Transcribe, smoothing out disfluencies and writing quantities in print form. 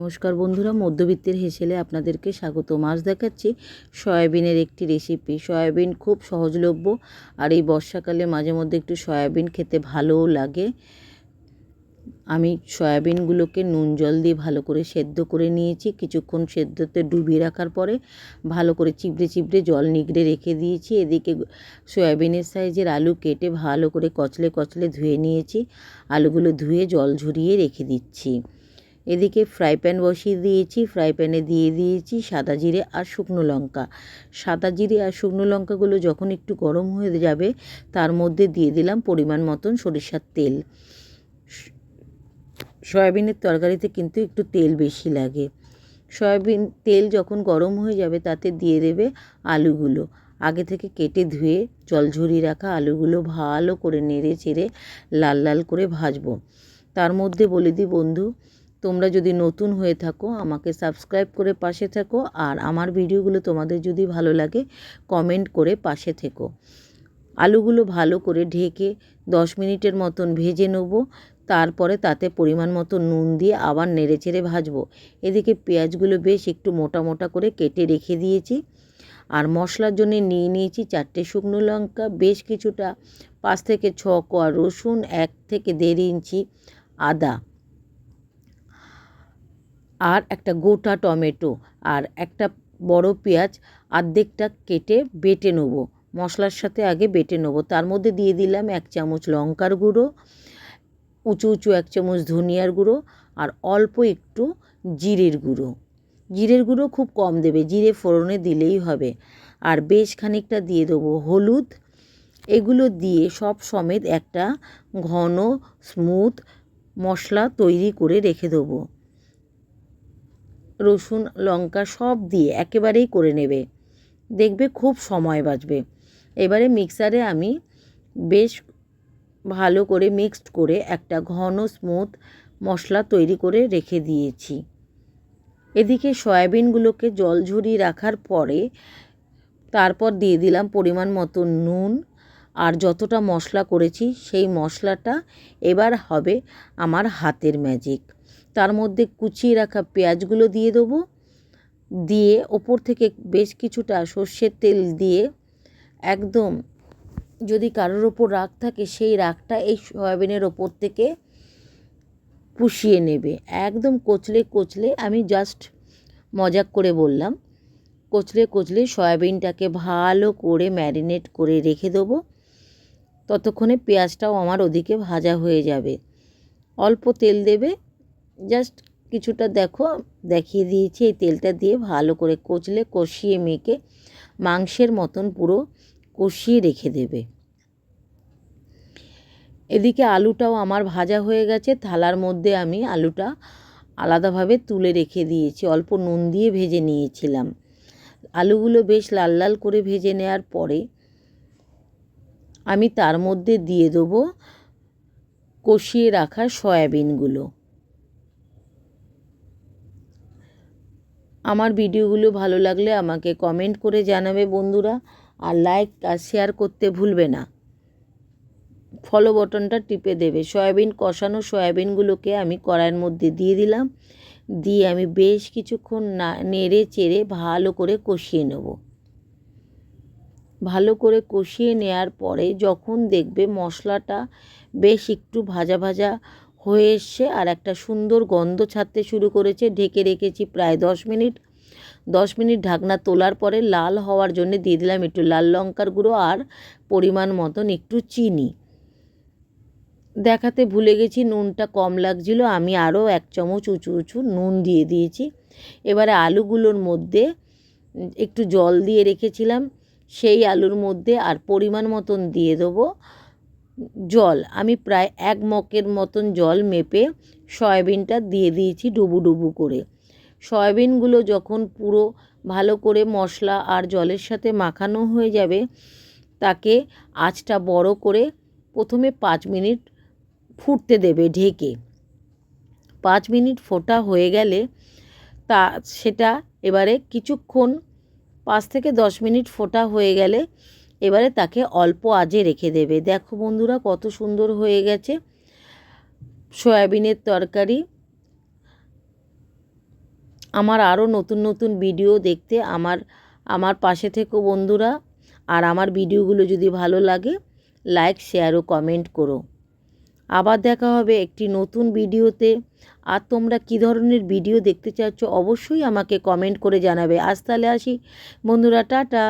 নমস্কার বন্ধুরা, মধ্যবিত্তের হেসেলে আপনাদেরকে স্বাগত। মাছ দেখাচ্ছি সয়াবিনের একটি রেসিপি। সয়াবিন খুব সহজলভ্য, আর এই বর্ষাকালে মাঝে মধ্যে একটু সয়াবিন খেতে ভালোও লাগে। আমি সয়াবিনগুলোকে নুন জল দিয়ে ভালো করে সেদ্ধ করে নিয়েছি। কিছুক্ষণ সেদ্ধতে ডুবিয়ে রাখার পরে ভালো করে চিবড়ে চিবড়ে জল নিগড়ে রেখে দিয়েছি। এদিকে সয়াবিনের সাইজের আলু কেটে ভালো করে কচলে কচলে ধুয়ে নিয়েছি। আলুগুলো ধুয়ে জল ঝরিয়ে রেখে দিচ্ছি। এদিকে ফ্রাই প্যান বসিয়ে দিয়েছি। ফ্রাই প্যানে দিয়ে দিয়েছি সাদা জিরে আর শুকনো লঙ্কা। সাদা জিরে আর শুকনো লঙ্কাগুলো যখন একটু গরম হয়ে যাবে, তার মধ্যে দিয়ে দিলাম পরিমাণ মতন সরিষার তেল। সয়াবিনের তরকারিতে কিন্তু একটু তেল বেশি লাগে। সয়াবিন তেল যখন গরম হয়ে যাবে, তাতে দিয়ে দেবে আলুগুলো। আগে থেকে কেটে ধুয়ে জল ঝরিয়ে রাখা আলুগুলো ভালো করে নেড়ে চেড়ে লাল লাল করে ভাজবো। তার মধ্যে বলে দিই বন্ধু, তোমরা যদি নতুন হয়ে থাকো আমাকে সাবস্ক্রাইব করে পাশে থাকো, আর আমার ভিডিওগুলো তোমাদের যদি ভালো লাগে কমেন্ট করে পাশে থেকো। আলুগুলো ভালো করে ঢেকে 10 মিনিটের মতন ভেজে নেব। তারপরে তাতে পরিমাণ মতো নুন দিয়ে আবার নেড়ে চেড়ে ভাজবো। এদিকে পেঁয়াজগুলো বেশ একটু মোটা মোটা করে কেটে রেখে দিয়েছি। আর মশলার জন্য নিয়ে নিয়েছি 4টে শুকনো লঙ্কা, বেশ কিছুটা 5 থেকে 6 কোয়া রসুন, 1 থেকে 1.5 ইঞ্চি আদা, আর একটা গোটা টমেটো, আর একটা বড় পেঁয়াজ অর্ধেকটা কেটে বেটে নেব। মশলার সাথে আগে বেটে নেব। তার মধ্যে দিয়ে দিলাম 1 চামচ লঙ্কার গুঁড়ো, উঁচু উঁচু 1 চামচ ধনিয়ার গুঁড়ো, আর অল্প একটু জিরের গুঁড়ো। জিরের গুঁড়ো খুব কম দেবে, জিরে ফোড়নে দিলেই হবে। আর বেশ খানিকটা দিয়ে দেবো হলুদ। এগুলো দিয়ে সব সমেত একটা ঘন স্মুথ মশলা তৈরি করে রেখে দেবো। রসুন লঙ্কা সব দিয়ে একেবারেই করে নেবে, দেখবে খুব সময় বাঁচবে। এবারে মিক্সারে আমি বেশ ভালো করে মিক্সড করে একটা ঘন স্মুথ মশলা তৈরি করে রেখে দিয়েছি। এদিকে সয়াবিনগুলোকে জল ঝরিয়ে রাখার পরে তারপর দিয়ে দিলাম পরিমাণ মতো নুন, আর যতটা মশলা করেছি সেই মশলাটা এবার হবে আমার হাতের ম্যাজিক। তার মধ্যে কুচিয়ে রাখা পেঁয়াজগুলো দিয়ে দেবো। দিয়ে ওপর থেকে বেশ কিছুটা সর্ষের তেল দিয়ে একদম, যদি কারোর ওপর রাগ থাকে সেই রাগটা এই সয়াবিনের ওপর থেকে পুষিয়ে নেবে। একদম কচলে কচলে, আমি জাস্ট মজাক করে বললাম, কচলে কচলে সয়াবিনটাকে ভালো করে ম্যারিনেট করে রেখে দেবো। ততক্ষণে পেঁয়াজটাও আমার ওদিকে ভাজা হয়ে যাবে। অল্প তেল দেবে, জাস্ট কিছুটা, দেখো দেখিয়ে দিয়েছি। এই তেলটা দিয়ে ভালো করে কচলে কষিয়ে মেখে মাংসের মতন পুরো কষিয়ে রেখে দেবে। এদিকে আলুটাও আমার ভাজা হয়ে গেছে। থালার মধ্যে আমি আলুটা আলাদাভাবে তুলে রেখে দিয়েছি, অল্প নুন দিয়ে ভেজে নিয়েছিলাম। আলুগুলো বেশ লাল লাল করে ভেজে নেওয়ার পরে আমি তার মধ্যে দিয়ে দেবো কষিয়ে রাখা সয়াবিনগুলো। আমার ভিডিওগুলো ভালো লাগলে আমাকে কমেন্ট করে জানাবে বন্ধুরা, আর লাইক আর শেয়ার করতে ভুলবে না। ফলো বাটনটা টিপে দেবে। সয়াবিন কষানো সয়াবিনগুলোকে আমি কড়াইয়ের মধ্যে দিয়ে দিলাম। দিয়ে আমি বেশ কিছুক্ষণ নেড়ে চেড়ে ভালো করে কষিয়ে নেব। ভালো করে কষিয়ে নেওয়ার পরে যখন দেখবে মশলাটা বেশ একটু ভাজা ভাজা হয়ে এসছে আর একটা সুন্দর গন্ধ ছাড়তে শুরু করেছে, ঢেকে রেখেছি প্রায় 10 মিনিট। 10 মিনিট ঢাকনা তোলার পরে লাল হওয়ার জন্য দিয়ে দিলাম একটু লাল লঙ্কার গুঁড়ো আর পরিমাণ মতন একটু চিনি। দেখাতে ভুলে গেছি, নুনটা কম লাগছিল, আমি আরও 1 চামচ উঁচু উঁচু নুন দিয়ে দিয়েছি। এবারে আলুগুলোর মধ্যে একটু জল দিয়ে রেখেছিলাম, সেই আলুর মধ্যে আর পরিমাণ মতন দিয়ে দেবো জল। আমি প্রায় 1 মগের মতন জল মেপে সয়াবিনটা দিয়ে দিয়েছি ডুবু ডুবু করে। সয়াবিনগুলো যখন পুরো ভালো করে মশলা আর জলের সাথে মাখানো হয়ে যাবে, তাকে আঁচটা বড় করে প্রথমে 5 মিনিট ফুটতে দেবে ঢেকে। 5 মিনিট ফোটা হয়ে গেলে সেটা এবারে কিছুক্ষণ 5 থেকে 10 মিনিট ফোটা হয়ে গেলে এবারে তাকে অল্প আঁচে রেখে দেবে। দেখো বন্ধুরা কত সুন্দর হয়ে গেছে সয়াবিনের তরকারি। আমার আরও নতুন নতুন ভিডিও দেখতে আমার পাশে থেকো বন্ধুরা। আর আমার ভিডিওগুলো যদি ভালো লাগে লাইক, শেয়ার ও কমেন্ট করো। আবার দেখা হবে একটি নতুন ভিডিওতে। আর তোমরা কী ধরনের ভিডিও দেখতে চাচ্ছ অবশ্যই আমাকে কমেন্ট করে জানাবে। আজ তাহলে আসি বন্ধুরা, টাটা।